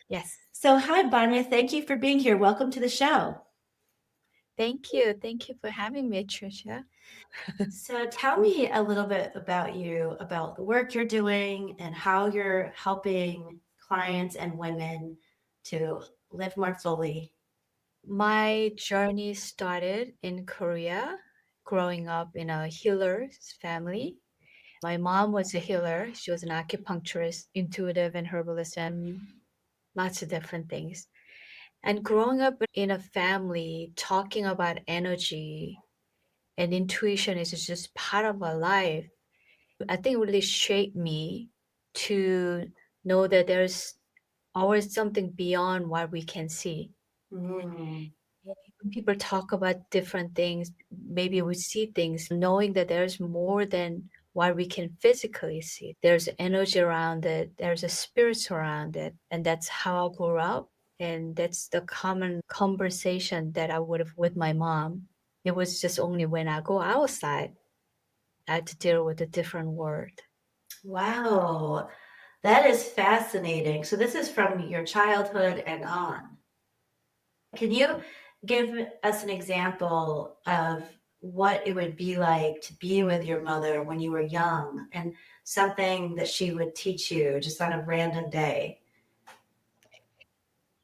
Yes. So, hi, Banya. Thank you for being here. Welcome to the show. Thank you. Thank you for having me, Tricia. So, tell me a little bit about you, about the work you're doing, and how you're helping clients and women to live more fully. My journey started in Korea, growing up in a healer's family. My mom was a healer. She was an acupuncturist, intuitive and herbalism, lots of different things. And growing up in a family talking about energy and intuition is just part of our life. I think it really shaped me to know that there's always something beyond what we can see. Mm. When people talk about different things, maybe we see things, knowing that there's more than what we can physically see. There's energy around it, there's a spirit around it. And that's how I grew up. And that's the common conversation that I would have with my mom. It was just only when I go outside, I had to deal with a different world. Wow, that is fascinating. So, this is from your childhood and on. Can you give us an example of what it would be like to be with your mother when you were young and something that she would teach you just on a random day?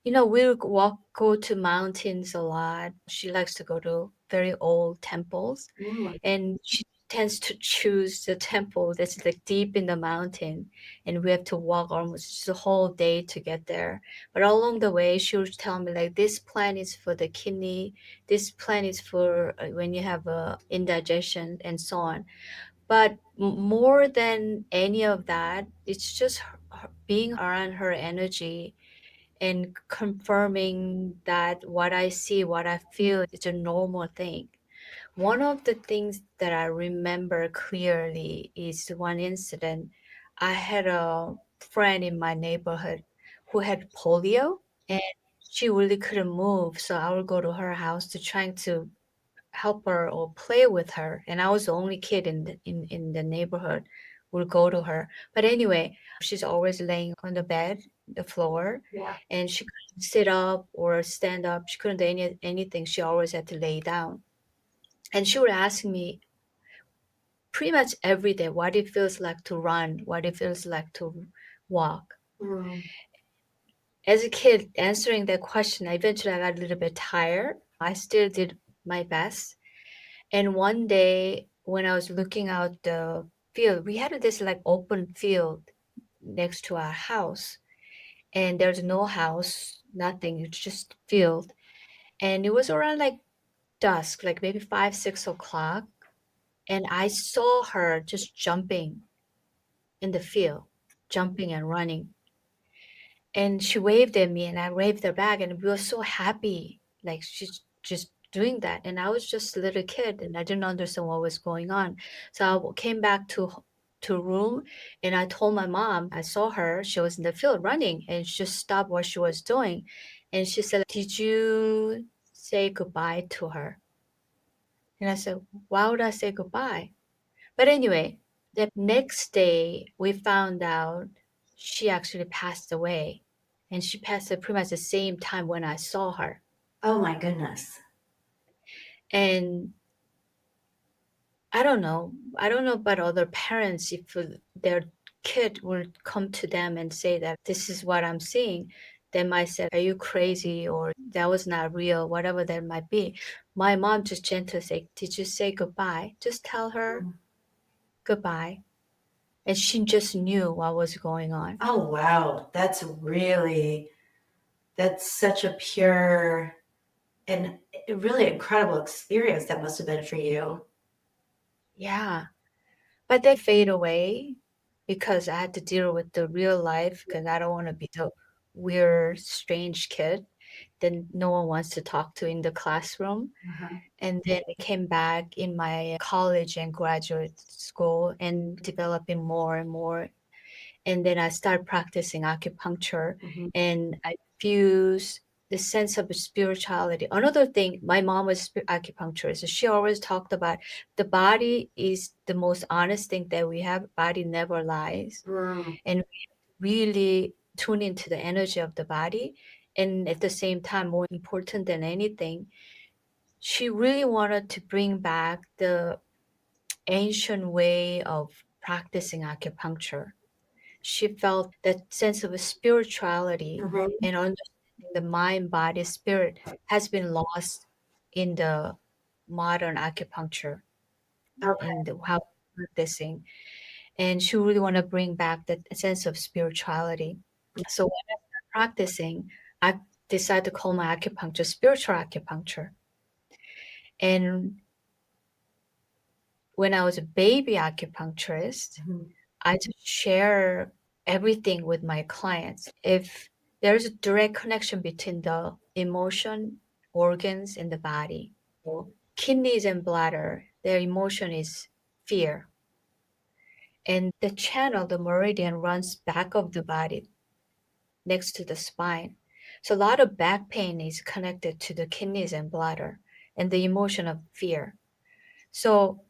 We'll go to mountains a lot. She likes to go to very old temples, Mm, and she tends to choose the temple that's like deep in the mountain, and we have to walk almost the whole day to get there. But along the way, she would tell me like this plant is for the kidney, this plant is for when you have a indigestion, and so on. But more than any of that, it's just being around her energy and confirming that what I see, what I feel is a normal thing. One of the things that I remember clearly is one incident. I had a friend in my neighborhood who had polio, and she really couldn't move. So I would go to her house to trying to help her or play with her. And I was the only kid in the neighborhood would go to her. But anyway, she's always laying on the bed, the floor, yeah. and she couldn't sit up or stand up. She couldn't do anything. She always had to lay down. And she would ask me pretty much every day what it feels like to run, what it feels like to walk. Mm, As a kid, answering that question, eventually I got a little bit tired. I still did my best. And one day when I was looking out the field, we had this like open field next to our house. And there's no house, nothing, it's just field. And it was around like dusk, like maybe 5, 6 o'clock. And I saw her just jumping in the field, jumping and running. And she waved at me and I waved her back and we were so happy. Like she's just doing that. And I was just a little kid and I didn't understand what was going on. So I came back to room and I told my mom I saw her. She was in the field running and she just stopped what she was doing. And she said, "Did you say goodbye to her?" And I said, "Why would I say goodbye?" But anyway, the next day we found out she actually passed away. And she passed at pretty much the same time when I saw her. oh, my goodness. And I don't know. I don't know about other parents if their kid will come to them and say that this is what I'm seeing. They might say, "Are you crazy?" or "That was not real," whatever that might be. My mom just gently say, "Did you say goodbye?" Just tell her goodbye. And she just knew what was going on. Oh, wow. That's such a pure and really incredible experience that must have been for you. Yeah. But they fade away because I had to deal with the real life because I don't want to be the weird, strange kid that no one wants to talk to in the classroom. Uh-huh. And then I came back in my college and graduate school and developing more and more. And then I started practicing acupuncture Mhm. and I fuse the sense of spirituality. Another thing, my mom was acupuncturist. So she always talked about the body is the most honest thing that we have. Body never lies. Mm. And really tune into the energy of the body. And at the same time, more important than anything, she really wanted to bring back the ancient way of practicing acupuncture. She felt that sense of spirituality Mhm. and understanding the mind, body, spirit has been lost in the modern acupuncture Okay. in the how practicing. And she really want to bring back that sense of spirituality. So when I started practicing, I decided to call my acupuncture spiritual acupuncture. And when I was a baby acupuncturist, Mhm. I just share everything with my clients. If there's a direct connection between the emotion, organs, and the body. So kidneys and bladder, their emotion is fear. And the channel, the meridian, runs back of the body next to the spine. So a lot of back pain is connected to the kidneys and bladder and the emotion of fear. So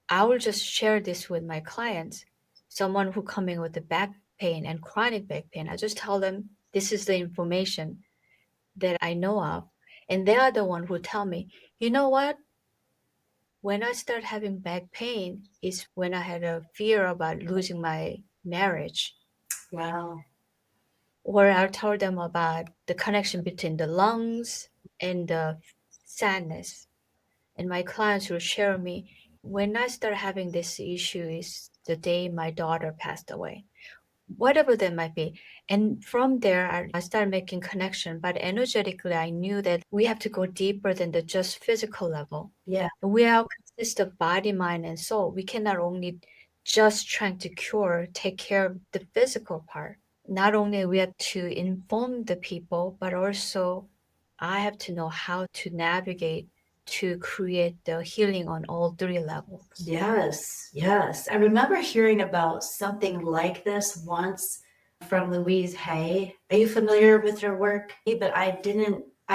I will just share this with my clients. Someone who coming with the back pain and chronic back pain, I just tell them this is the information that I know of. And they are the one who tell me, you know what? When I start having back pain is when I had a fear about losing my marriage. Wow. Or I'll tell them about the connection between the lungs and the sadness. And my clients will share me when I start having this issue is the day my daughter passed away, whatever that might be. And from there, I started making connection. But energetically, I knew that we have to go deeper than the just physical level. Yeah. We all consist of body, mind, and soul. We cannot only just trying to cure, take care of the physical part. Not only we have to inform the people, but also I have to know how to navigate to create the healing on all three levels. Yes, yes. I remember hearing about something like this once from Louise Hay. Are you familiar with her work? But I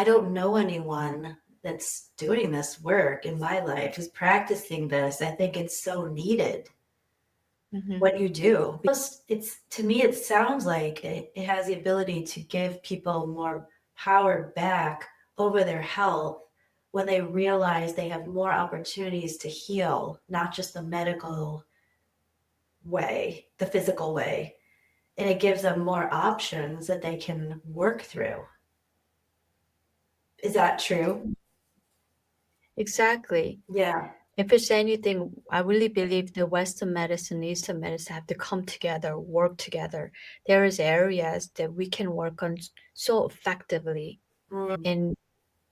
don't know anyone that's doing this work in my life who's practicing this. I think it's so needed Mhm. what you do. Because it's to me, it sounds like it has the ability to give people more power back over their health when they realize they have more opportunities to heal, not just the medical way, the physical way. And it gives them more options that they can work through. Is that true? Exactly. Yeah. If it's anything, I really believe the Western medicine, Eastern medicine have to come together, work together. There is areas that we can work on so effectively Mm, in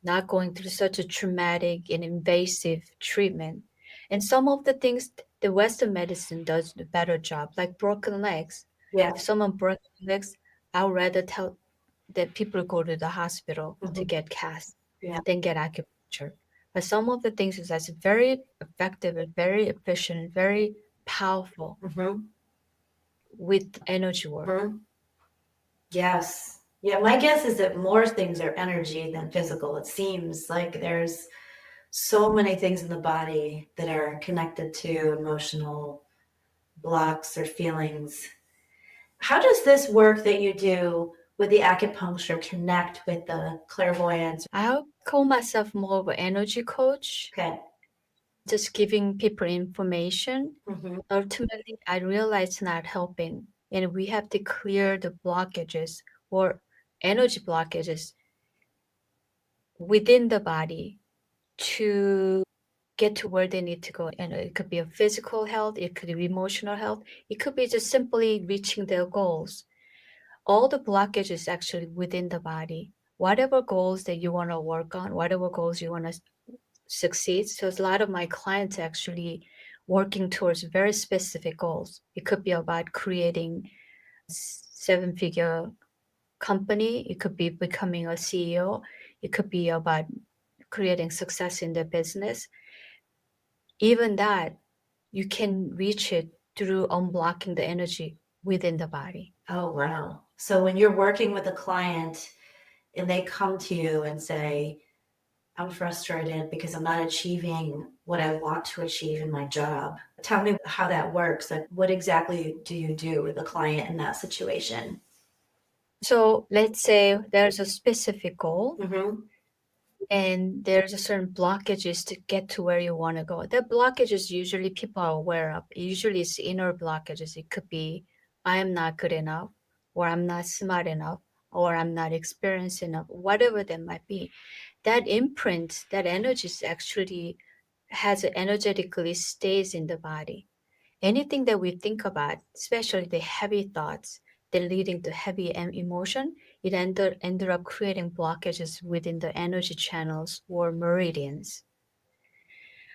not going through such a traumatic and invasive treatment. And some of the things the Western medicine does a better job, like broken legs. yeah. If someone broke legs, I'd rather tell that people go to the hospital to Mhm. get cast Yeah. than get acupuncture. But some of the things is that's very effective and very efficient, very powerful Mhm. with energy work. Mhm. Yes. Yeah, my guess is that more things are energy than physical. It seems like there's so many things in the body that are connected to emotional blocks or feelings. How does this work that you do with the acupuncture connect with the clairvoyance? I'll call myself more of an energy coach, Okay. just giving people information. Hmm. Ultimately, I realize it's not helping, and we have to clear the blockages or energy blockages within the body to get to where they need to go. And it could be a physical health, it could be emotional health, it could be just simply reaching their goals. All the blockage is actually within the body. Whatever goals that you want to work on, whatever goals you want to succeed. So a lot of my clients actually working towards very specific goals. It could be about creating seven-figure company. It could be becoming a CEO. It could be about creating success in their business. Even that, you can reach it through unblocking the energy within the body. Oh, wow. So when you're working with a client and they come to you and say, I'm frustrated because I'm not achieving what I want to achieve in my job. Tell me how that works. Like, what exactly do you do with a client in that situation? So let's say there's a specific goal Mm-hmm. and there's a certain blockages to get to where you want to go. The blockages usually people are aware of. Usually it's inner blockages. It could be I am not good enough, or I'm not smart enough, or I'm not experienced enough, whatever that might be. That imprint, that energy is actually has energetically stays in the body. Anything that we think about, especially the heavy thoughts that leading to heavy emotion, it ended up creating blockages within the energy channels or meridians.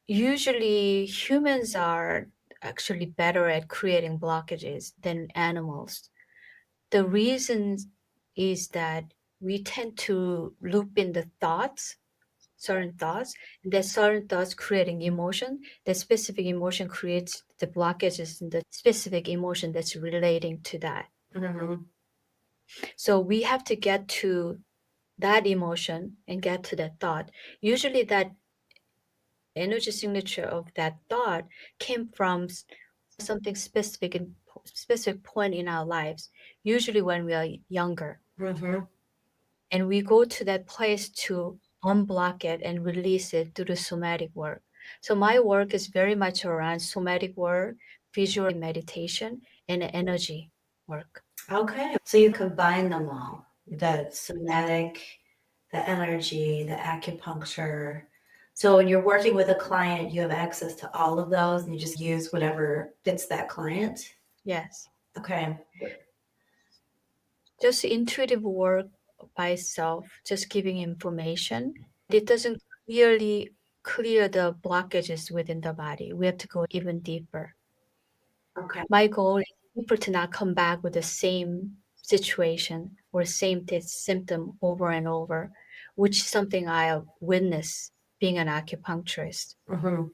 Usually, humans are actually better at creating blockages than animals. The reason is that we tend to loop in the thoughts, certain thoughts, and that certain thoughts creating emotion. That specific emotion creates the blockages in the specific emotion that's relating to that. Mm-hmm. So we have to get to that emotion and get to that thought. Usually that energy signature of that thought came from something specific in specific point in our lives, usually when we are younger. Mm-hmm. And we go to that place to unblock it and release it through the somatic work. So my work is very much around somatic work, visual meditation, and energy work. Okay. So you combine them all, the somatic, the energy, the acupuncture. So when you're working with a client, you have access to all of those and you just use whatever fits that client. Yes. Okay. Just intuitive work by itself, just giving information. It doesn't clearly clear the blockages within the body. We have to go even deeper. Okay. My goal is people to not come back with the same situation or same symptom over and over, which is something I have witnessed being an acupuncturist. Mm-hmm.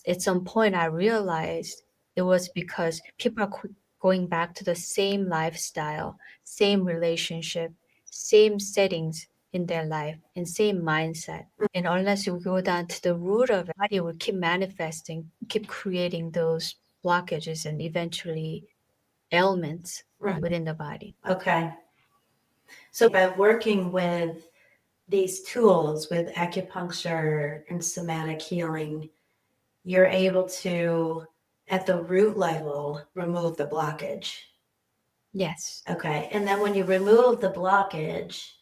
At some point, I realized it was because people are going back to the same lifestyle, same relationship, same settings in their life, and same mindset. And unless you go down to the root of it, body will keep manifesting, keep creating those blockages and eventually ailments Right. within the body. Okay. So by working with these tools with acupuncture and somatic healing, you're able to, at the root level, remove the blockage. Yes. Okay. And then when you remove the blockage,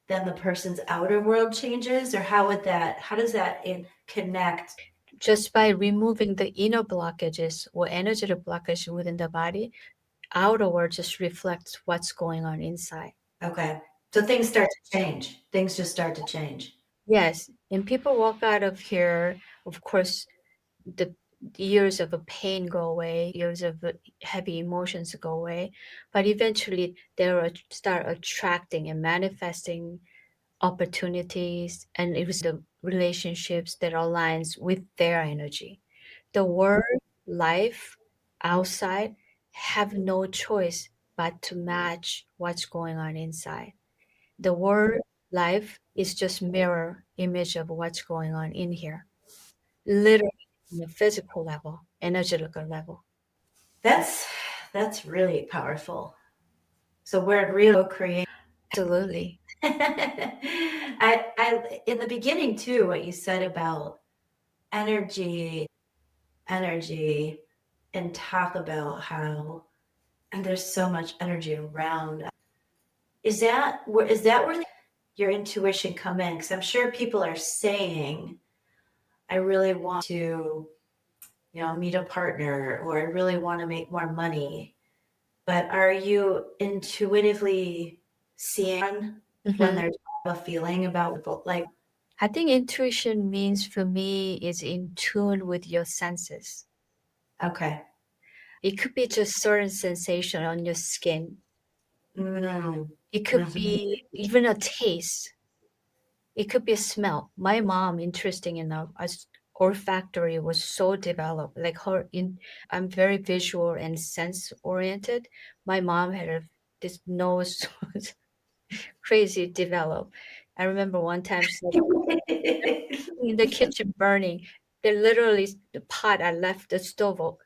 then the person's outer world changes, or how does that connect? Just by removing the inner blockages or energetic blockage within the body, outer world just reflects what's going on inside. Okay. So things start to change. Things just start to change. Yes, and people walk out of here, of course, the years of a pain go away, years of heavy emotions go away, but eventually they will start attracting and manifesting opportunities and it was the relationships that aligns with their energy. The work, life, outside have no choice but to match what's going on inside. The word life is just mirror image of what's going on in here, literally on a physical level, energetical level. That's that's really powerful. So where it really creates. Absolutely. I in the beginning too, what you said about energy, energy, and talk about how and there's so much energy around. Is that where your intuition come in? Because I'm sure people are saying, I really want to, meet a partner, or I really want to make more money. But are you intuitively seeing when Mhm. there's a feeling about like, I think intuition means for me is in tune with your senses. okay, It could be just certain sensation on your skin. mm, It could mhm. be even a taste. It could be a smell. My mom, interesting enough, as olfactory was so developed. Like her in I'm very visual and sense oriented. My mom had this nose was crazy developed. I remember one time she said in the kitchen burning. They literally the pot I left the stove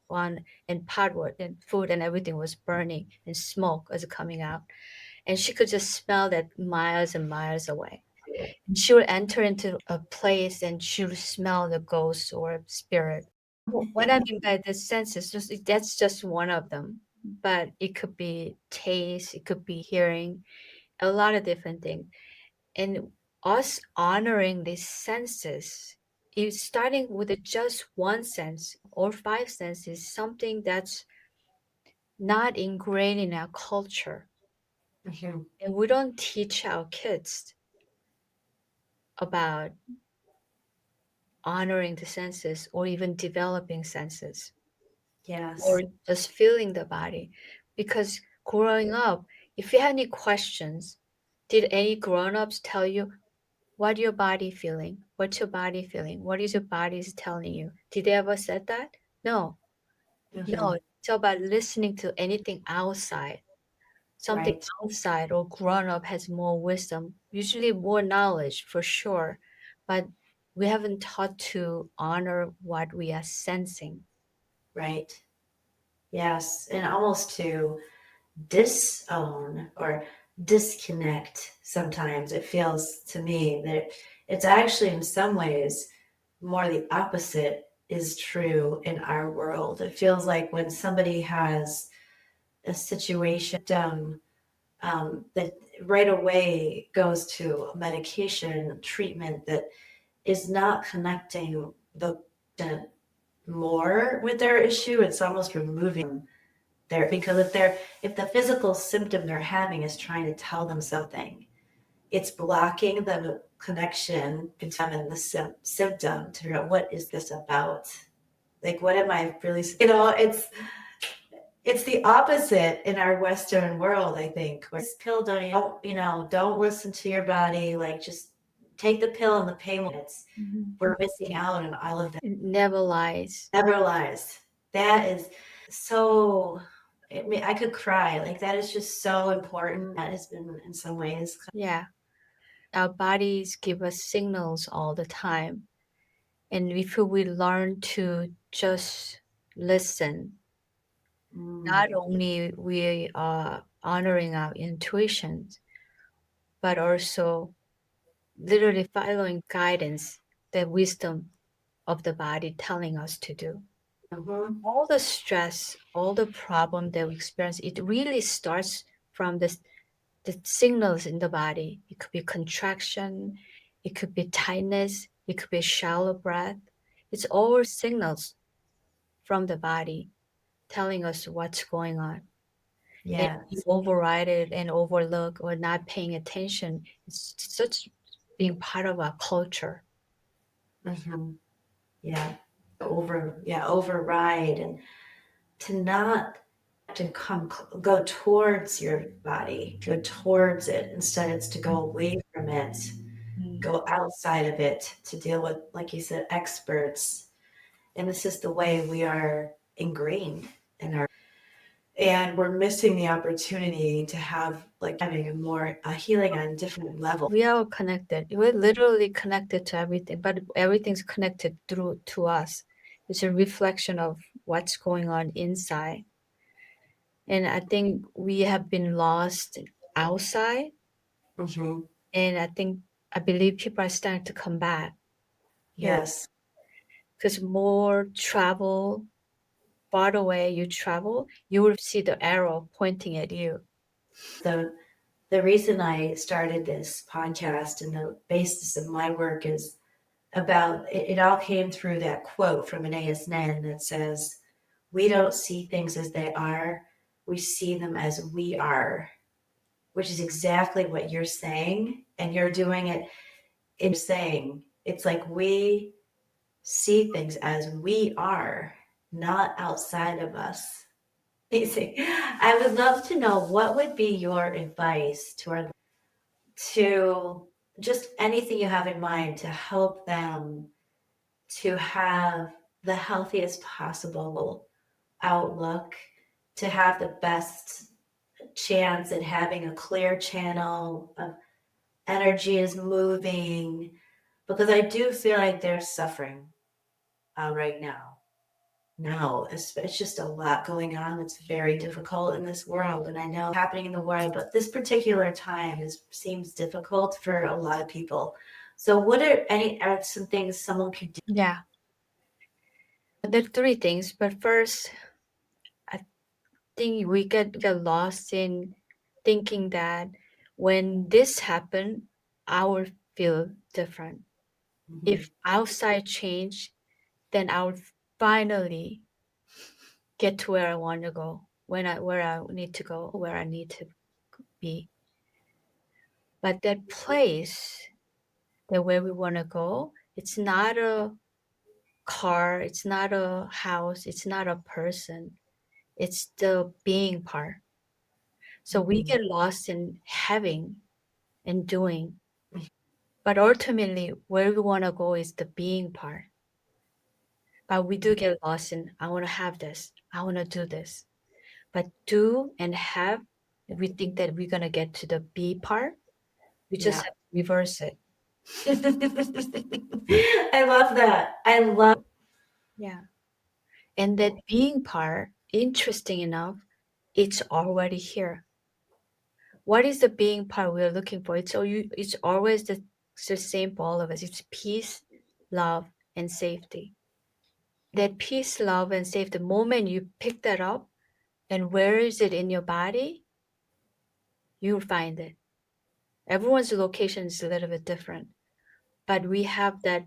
on and pot wood and food and everything was burning and smoke was coming out. And she could just smell that miles and miles away. And she would enter into a place and she would smell the ghost or spirit. What I mean by the senses, just that's just one of them. But it could be taste, it could be hearing, a lot of different things. And us honoring these senses, is starting with just one sense or five senses, something that's not ingrained in our culture. Mhm. And we don't teach our kids about honoring the senses or even developing senses or Yes. just feeling the body. Because growing up, if you have any questions, did any grown-ups tell you what your body feeling? What's your body feeling? What is your body is telling you? Did they ever said that? No, no. Mhm. It's about listening to anything outside. Something Right. outside or grown up has more wisdom, usually more knowledge for sure, but we haven't taught to honor what we are sensing. Right. Yes. And almost to disown or disconnect sometimes. It feels to me that it's actually, in some ways, more the opposite is true in our world. It feels like when somebody has a situation, that right away goes to medication treatment that is not connecting the patient more with their issue. It's almost removing there, because if the physical symptom they're having is trying to tell them something, it's blocking the connection between them and the symptom to figure out what is this about. Like, what am I really? It's the opposite in our Western world. I think where this pill don't listen to your body. Like, just take the pill and the pain. Mhm. We're missing out on all of that. It never lies. Never lies. That is so. I could cry. Like, that is just so important. That has been in some ways. Yeah. Our bodies give us signals all the time. And if we learn to just listen, not Mm, only we are honoring our intuitions, but also literally following guidance, the wisdom of the body telling us to do. mhm. All the stress, all the problem that we experience, it really starts from the signals in the body. It could be contraction, it could be tightness, it could be shallow breath. It's all signals from the body telling us what's going on. And you Yes. override it and overlook or not paying attention. It's such being part of our culture. Mhm. Yeah. Override, and to not to go towards your body, go towards it. Instead, it's to go away from it, Mm. go outside of it to deal with, like you said, experts. And this is the way we are ingrained in our, and we're missing the opportunity to have, like, having a more a healing on different levels. We are connected. We're literally connected to everything, but everything's connected through to us. It's a reflection of what's going on inside. And I think we have been lost outside. Mhm. And I believe people are starting to come back here Yes. because more travel, far away you travel, you will see the arrow pointing at you. The reason I started this podcast and the basis of my work is about it, it all came through that quote from Anais Nin that says, "We don't see things as they are, we see them as we are," which is exactly what you're saying. And you're doing it in saying it's like we see things as we are, not outside of us. Amazing. I would love to know what would be your advice to our to just anything you have in mind to help them to have the healthiest possible outlook, to have the best chance at having a clear channel of energy is moving, because I do feel like they're suffering. right now. No, it's just a lot going on. It's very difficult in this world, and I know happening in the world, but this particular time seems difficult for a lot of people. So, what are some things someone could do? Yeah. There are three things, but first, I think we get lost in thinking that when this happened, I will feel different. Mhm. If outside change, then I will finally get to where I want to go, where I need to go, where I need to be. But that place, that where we want to go, it's not a car, it's not a house, it's not a person. It's the being part. So we Mhm. get lost in having and doing. But ultimately, where we want to go is the being part. But we do get lost in, I want to have this, I want to do this. But do and have, if we think that we're going to get to the be part, we just Yeah. have to reverse it. I love that. I love. Yeah. And that being part, interesting enough, it's already here. What is the being part we're looking for? It's always the same for all of us. It's peace, love, and safety. That peace, love, and safety, the moment you pick that up and where is it in your body, you'll find it. Everyone's location is a little bit different, but we have that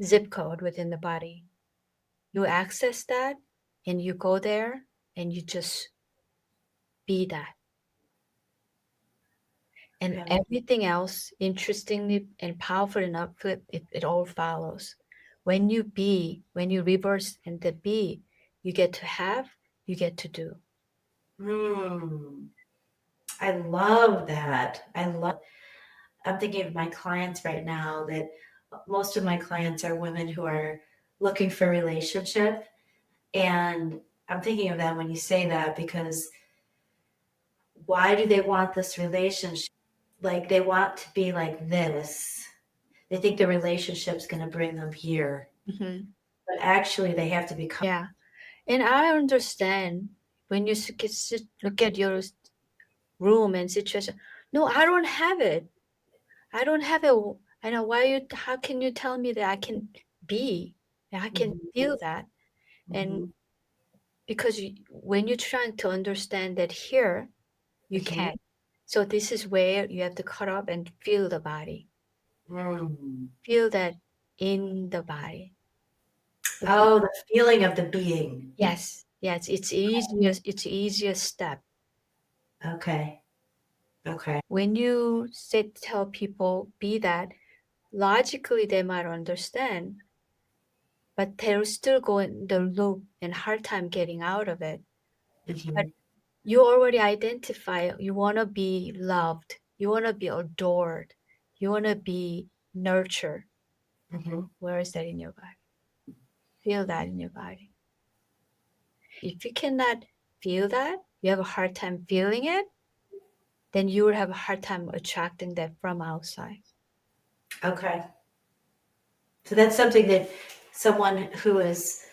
zip code within the body. You access that and you go there and you just be that. And Yeah. everything else, interestingly and powerful enough, it all follows. When you be, when you reverse and the be, you get to have, you get to do. Mm, I love that. I love. I'm thinking of my clients right now that most of my clients are women who are looking for a relationship. And I'm thinking of them when you say that because why do they want this relationship? Like they want to be like this. They think the relationship's going to bring them here. Mhm. But actually, they have to become. Yeah. And I understand when you look at your room and situation. No, I don't have it. I don't have it. I know why you, how can you tell me that I can be, that I can Mhm, feel that? And mhm, because when you're trying to understand that here, you mhm, can't. So this is where you have to cut up and feel the body. mm. Feel that in the body. If you, Oh, the feeling of the being. yes, yes, it's easier. It's easier step. Okay. Okay. When you tell people be that, logically they might understand, but they'll still go in the loop and hard time getting out of it. But Mhm, you already identify you want to be loved, you want to be adored, you want to be nurtured. mhm. Where is that in your body? Feel that in your body. If you cannot feel that, you have a hard time feeling it, then you will have a hard time attracting that from outside. Okay. So that's something that someone who is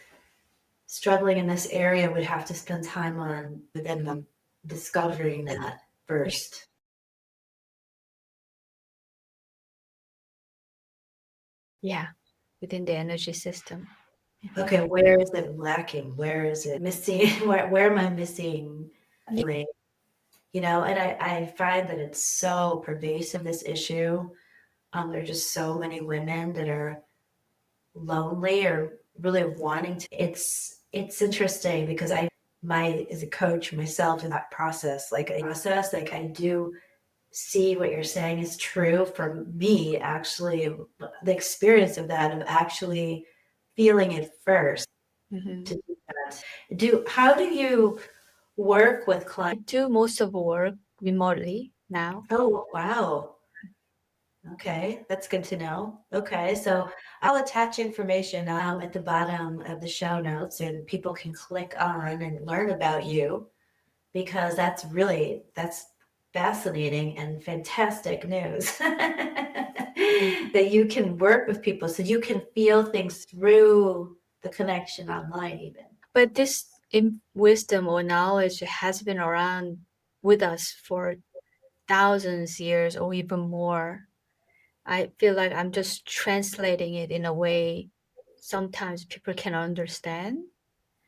struggling in this area would have to spend time on within them, discovering that Yeah. first. Yeah, within the energy system. Mhm. Okay, where is it lacking? Where is it missing? Where am I missing? Yeah. Feeling? And I find that it's so pervasive, this issue. There are just so many women that are lonely or really wanting to. It's interesting because as a coach myself in that process, like I do see what you're saying is true for me, actually, the experience of that, of actually feeling it first to Mhm. do that. How do you work with I clients? do most of the work remotely now. Oh, wow. Okay, that's good to know. Okay, so I'll attach information at the bottom of the show notes and people can click on and learn about you because that's fascinating and fantastic news that you can work with people so you can feel things through. the connection online even. But this wisdom or knowledge has been around with us for thousands years or even more. I feel like I'm just translating it in a way sometimes people can understand.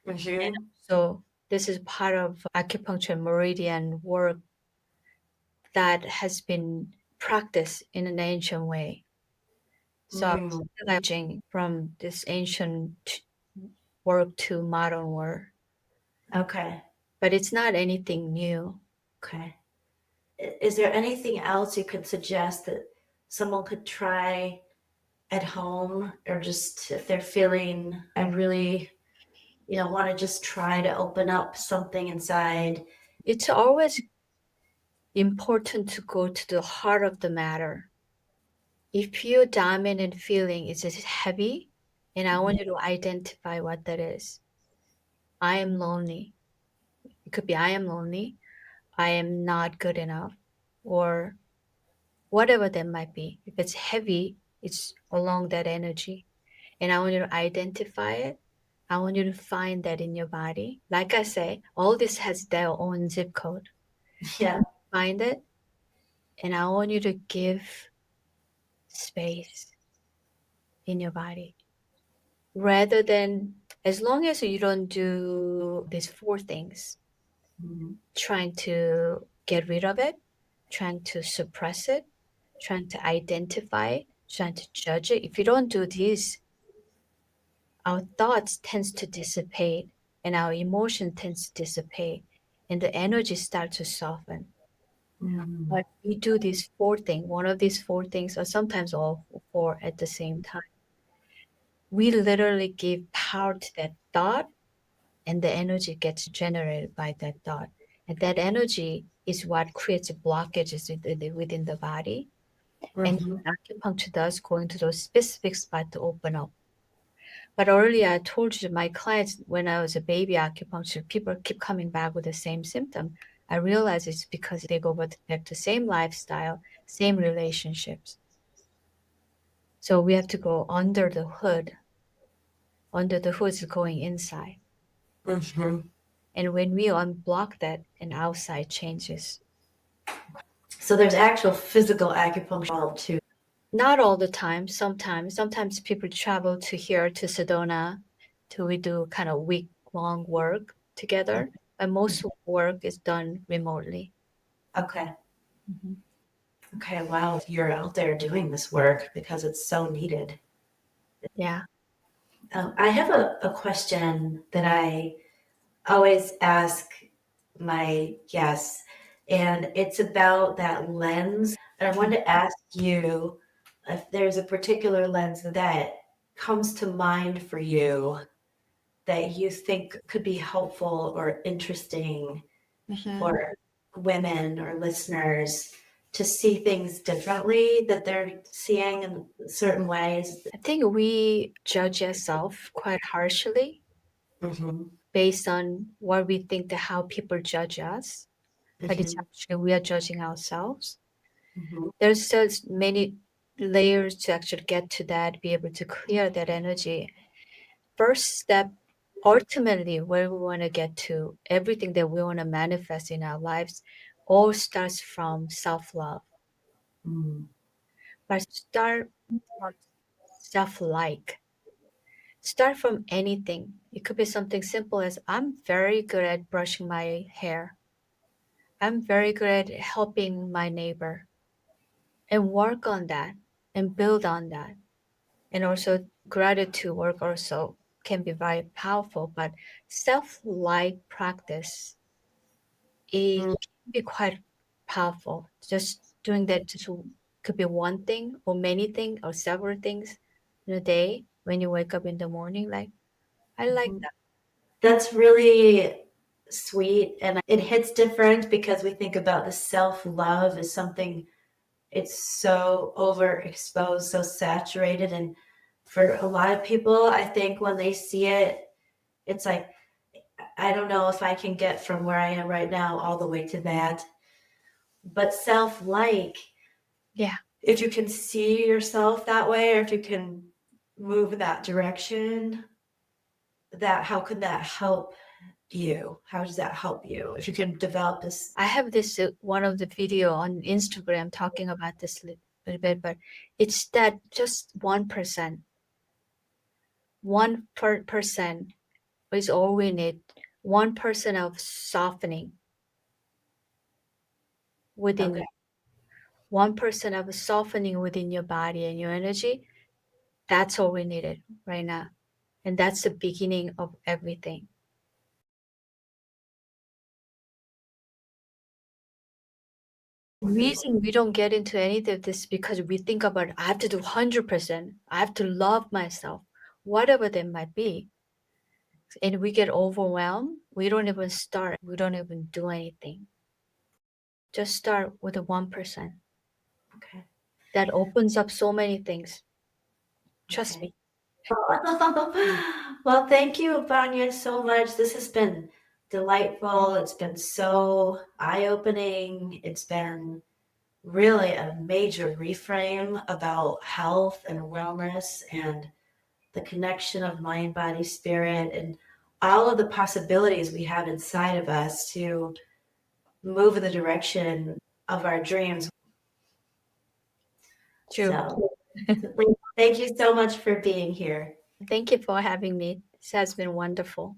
And Mhm. so this is part of acupuncture meridian work that has been practiced in an ancient way. So I'm Mm, still leveraging from this ancient work to modern work, okay. but it's not anything new. Okay. Is there anything else you could suggest that someone could try at home, or just if they're feeling, I really, want to just try to open up something inside? It's always important to go to the heart of the matter. If your dominant feeling is just heavy, and I Mhm. want you to identify what that is. I am lonely. It could be I am lonely, I am not good enough, or whatever that might be. If it's heavy, it's along that energy. And I want you to identify it. I want you to find that in your body. Like I say, all this has their own zip code. Yeah. Find it, and I want you to give space in your body. Rather than, as long as you don't do these four things, Mhm. trying to get rid of it, trying to suppress it, trying to identify it, trying to judge it. If you don't do this, our thoughts tends to dissipate and our emotion tends to dissipate and the energy starts to soften. Mhm. But we do these four things, one of these four things, or sometimes all four at the same time. We literally give power to that thought and the energy gets generated by that thought. And that energy is what creates blockages within the body. And Mhm. acupuncture does go into those specific spots to open up. But earlier I told you my clients when I was a baby acupuncture, people keep coming back with the same symptom. I realize it's because they go back to same lifestyle, same relationships. So we have to go under the hood. Under the hood is going inside. Mhm. And when we unblock that, an outside changes. So there's actual physical acupuncture involved too. Not all the time, sometimes. Sometimes people travel to here to Sedona to we do kind of week-long work together, but most Mhm. of work is done remotely. Okay. Mhm. Okay. Wow. You're out there doing this work because it's so needed. Yeah. I have a question that I always ask my guests, and it's about that lens. And I wanted to ask you if there's a particular lens that comes to mind for you that you think could be helpful or interesting Mhm. for women or listeners to see things differently that they're seeing in certain ways. I think we judge ourselves quite harshly Hmm. based on what we think that how people judge us, but it's Hmm. actually we are judging ourselves. Hmm. There's so many layers to actually get to that, be able to clear that energy. First step, ultimately, where we want to get to, everything that we want to manifest in our lives, all starts from self love. Mm. But start from self like. Start from anything. It could be something simple as I'm very good at brushing my hair. I'm very good at helping my neighbor and work on that and build on that. And also, gratitude work also can be very powerful, but self like practice it Mm. can be quite powerful. Just doing that just could be one thing or many things or several things in a day when you wake up in the morning. Like, I like Mhm. that. That's really sweet. And it hits different because we think about the self love as something, it's so overexposed, so saturated. And for a lot of people, I think when they see it, it's like, I don't know if I can get from where I am right now all the way to that. But self like, Yeah. if you can see yourself that way, or if you can move in that direction, how could that help you? How does that help you? If you can develop this. I have this one of the video on Instagram talking about this little bit, but it's that just 1%, 1% is all we need. 1% of softening Okay. within 1% of softening within your body and your energy. That's all we needed right now. And that's the beginning of everything. The reason we don't get into any of this is because we think about I have to do 100%. I have to love myself, whatever that might be. And we get overwhelmed. We don't even start. We don't even do anything. Just start with the 1%. Okay. That opens up so many things. Trust Okay. me. Well, thank you, Banya, so much. This has been delightful. It's been so eye-opening. It's been really a major reframe about health and wellness and the connection of mind, body, spirit, and all of the possibilities we have inside of us to move in the direction of our dreams. True. So, thank you so much for being here. Thank you for having me. This has been wonderful.